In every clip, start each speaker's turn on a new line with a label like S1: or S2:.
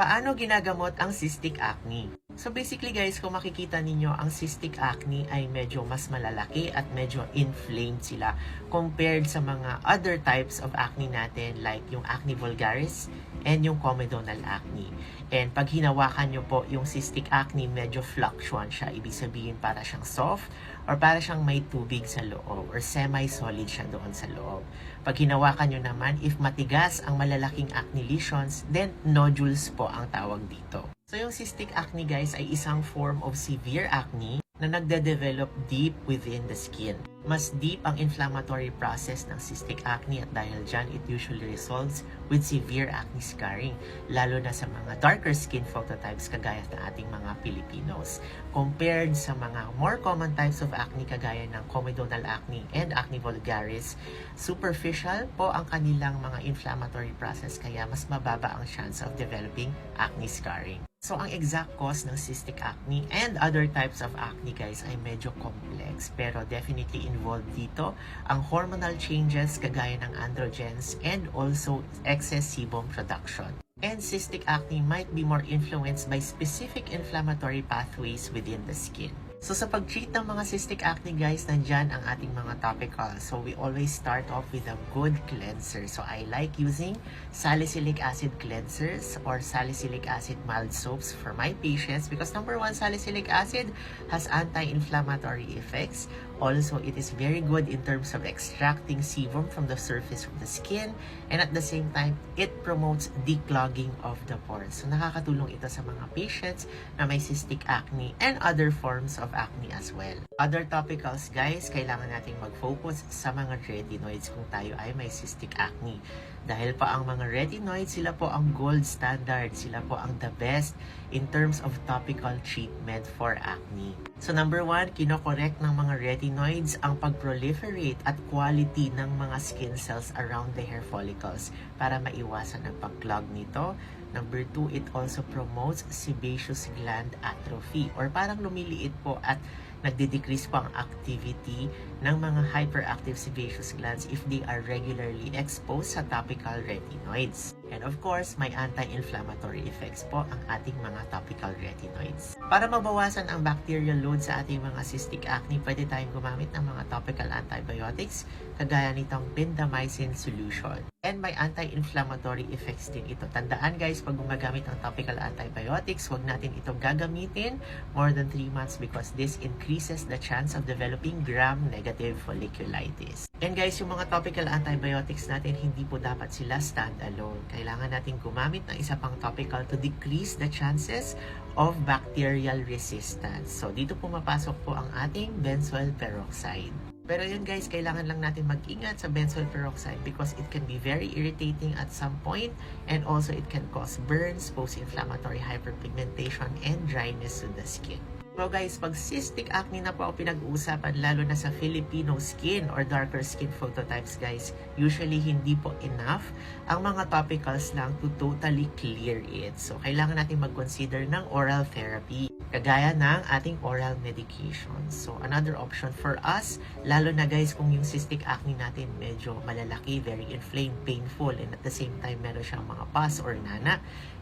S1: Paano ginagamot ang cystic acne? So basically guys, kung makikita ninyo, ang cystic acne ay medyo mas malalaki at medyo inflamed sila compared sa mga other types of acne natin like yung acne vulgaris and yung comedonal acne. And pag hinawakan nyo po yung cystic acne, medyo fluctuant siya. Ibig sabihin para siyang soft or para siyang may tubig sa loob or semi-solid siya doon sa loob. Pag hinawakan nyo naman, if matigas ang malalaking acne lesions, then nodules po ang tawag dito. So yung cystic acne guys ay isang form of severe acne na nagde-develop deep within the skin. Mas deep ang inflammatory process ng cystic acne at dahil dyan, it usually resolves with severe acne scarring, lalo na sa mga darker skin phototypes kagaya ng ating mga Filipinos. Compared sa mga more common types of acne kagaya ng comedonal acne and acne vulgaris, superficial po ang kanilang mga inflammatory process kaya mas mababa ang chance of developing acne scarring. So, ang exact cause ng cystic acne and other types of acne guys ay medyo complex pero definitely involved dito ang hormonal changes kagaya ng androgens and also excess sebum production. And cystic acne might be more influenced by specific inflammatory pathways within the skin. So sa pag-treat ng mga cystic acne guys, nandyan ang ating mga topicals. So we always start off with a good cleanser. So I like using salicylic acid cleansers or salicylic acid mild soaps for my patients because number one, salicylic acid has anti-inflammatory effects. Also, it is very good in terms of extracting sebum from the surface of the skin and at the same time, it promotes declogging of the pores. So nakakatulong ito sa mga patients na may cystic acne and other forms of acne as well. Other topicals guys, kailangan nating mag-focus sa mga retinoids kung tayo ay may cystic acne. Dahil pa ang mga retinoids, sila po ang gold standard, sila po ang the best in terms of topical treatment for acne. So number one, kinokorek ng mga retinoids ang pag-proliferate at quality ng mga skin cells around the hair follicles para maiwasan ang pag-clog nito. Number two, it also promotes sebaceous gland atrophy or parang lumiliit po at nagde-decrease po ang activity ng mga hyperactive sebaceous glands if they are regularly exposed sa topical retinoids. And of course, may anti-inflammatory effects po ang ating mga topical retinoids. Para mabawasan ang bacterial load sa ating mga cystic acne, pwede tayong gumamit ng mga topical antibiotics kagaya nitong bendamycin solution. And may anti-inflammatory effects din ito. Tandaan guys, pag gumagamit ng topical antibiotics, huwag natin ito gagamitin more than 3 months because this increases the chance of developing gram-negative folliculitis. And guys, yung mga topical antibiotics natin, hindi po dapat sila stand-alone. Kailangan natin gumamit ng isa pang topical to decrease the chances of bacterial resistance. So, dito pumapasok po ang ating benzoyl peroxide. Pero yun guys, kailangan lang natin mag-ingat sa benzoyl peroxide because it can be very irritating at some point and also it can cause burns, post-inflammatory hyperpigmentation, and dryness to the skin. So guys, pag cystic acne na po ang pinag-uusapan lalo na sa Filipino skin or darker skin phototypes guys, usually hindi po enough ang mga topicals lang to totally clear it. So kailangan natin mag-consider ng oral therapy kagaya ng ating oral medication. So another option for us, lalo na guys kung yung cystic acne natin medyo malalaki, very inflamed, painful, and at the same time meron siyang mga pus or nana,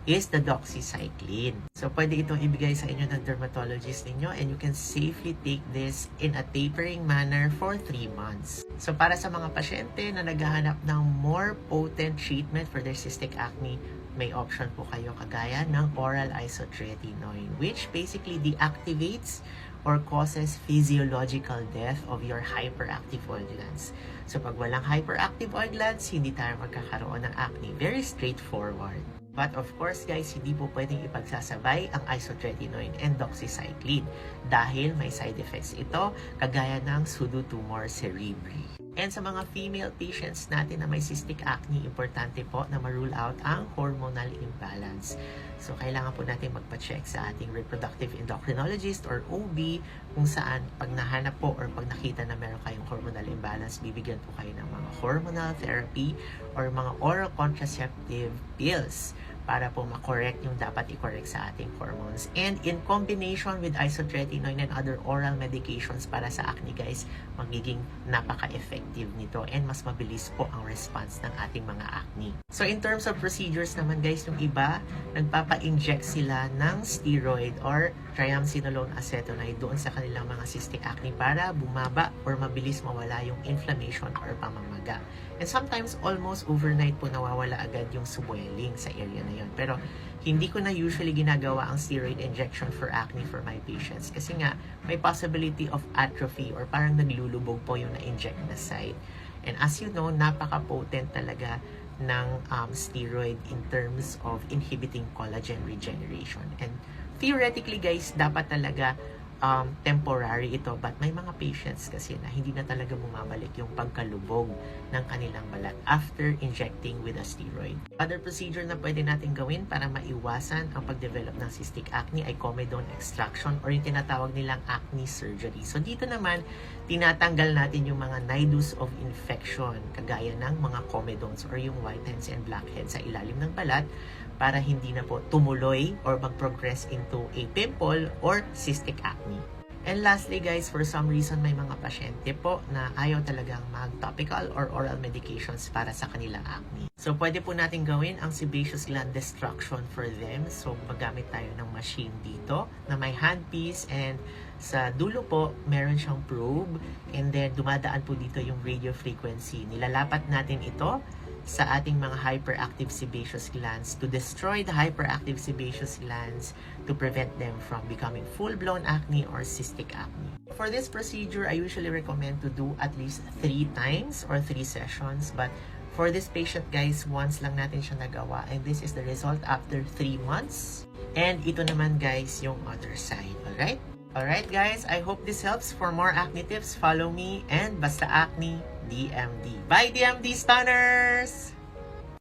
S1: is the doxycycline. So, pwede itong ibigay sa inyo ng dermatologist ninyo and you can safely take this in a tapering manner for 3 months. So, para sa mga pasyente na naghahanap ng more potent treatment for their cystic acne, may option po kayo kagaya ng oral isotretinoin, which basically deactivates or causes physiological death of your hyperactive oil glands. So, pag walang hyperactive oil glands, hindi tayo magkakaroon ng acne. Very straightforward. But of course guys, hindi po pwedeng ipagsasabay ang isotretinoin and doxycycline dahil may side effects ito kagaya ng pseudotumor cerebri. And sa mga female patients natin na may cystic acne, importante po na ma-rule out ang hormonal imbalance. So kailangan po natin magpa-check sa ating reproductive endocrinologist or OB kung saan pag nahanap po or pag nakita na meron kayong hormonal imbalance, bibigyan po kayo ng mga hormonal therapy or mga oral contraceptive pills para po makorek yung dapat i-correct sa ating hormones. And in combination with isotretinoin and other oral medications para sa acne guys, magiging napaka-effective nito and mas mabilis po ang response ng ating mga acne. So in terms of procedures naman guys, yung iba, nagpapa-inject sila ng steroid or triamcinolone acetonide doon sa kanilang mga cystic acne para bumaba or mabilis mawala yung inflammation or pamamaga. And sometimes almost overnight po nawawala agad yung swelling sa area na yun. Pero hindi ko na usually ginagawa ang steroid injection for acne for my patients kasi nga may possibility of atrophy or parang naglulubog po yung na-inject na site. And as you know, napaka-potent talaga ng steroid in terms of inhibiting collagen regeneration. And theoretically guys, dapat talaga temporary ito, but may mga patients kasi na hindi na talaga bumabalik yung pagkalubog ng kanilang balat after injecting with a steroid. Other procedure na pwede natin gawin para maiwasan ang pagdevelop ng cystic acne ay comedone extraction or yung tinatawag nilang acne surgery. So dito naman, tinatanggal natin yung mga nidus of infection kagaya ng mga comedones or yung whiteheads and blackheads sa ilalim ng balat para hindi na po tumuloy or mag-progress into a pimple or cystic acne. And lastly guys, for some reason may mga pasyente po na ayaw talagang mag-topical or oral medications para sa kanilang acne. So pwede po natin gawin ang sebaceous gland destruction for them. So magamit tayo ng machine dito na may handpiece and sa dulo po meron siyang probe and then dumadaan po dito yung radio frequency. Nilalapat natin ito sa ating mga hyperactive sebaceous glands to destroy the hyperactive sebaceous glands to prevent them from becoming full-blown acne or cystic acne. For this procedure, I usually recommend to do at least 3 times or 3 sessions, but for this patient guys, once lang natin siya nagawa and this is the result after 3 months. And ito naman guys yung other side, alright? Alright guys, I hope this helps. For more acne tips, follow me and Basta Acne DMD. Bye DMD Stunners!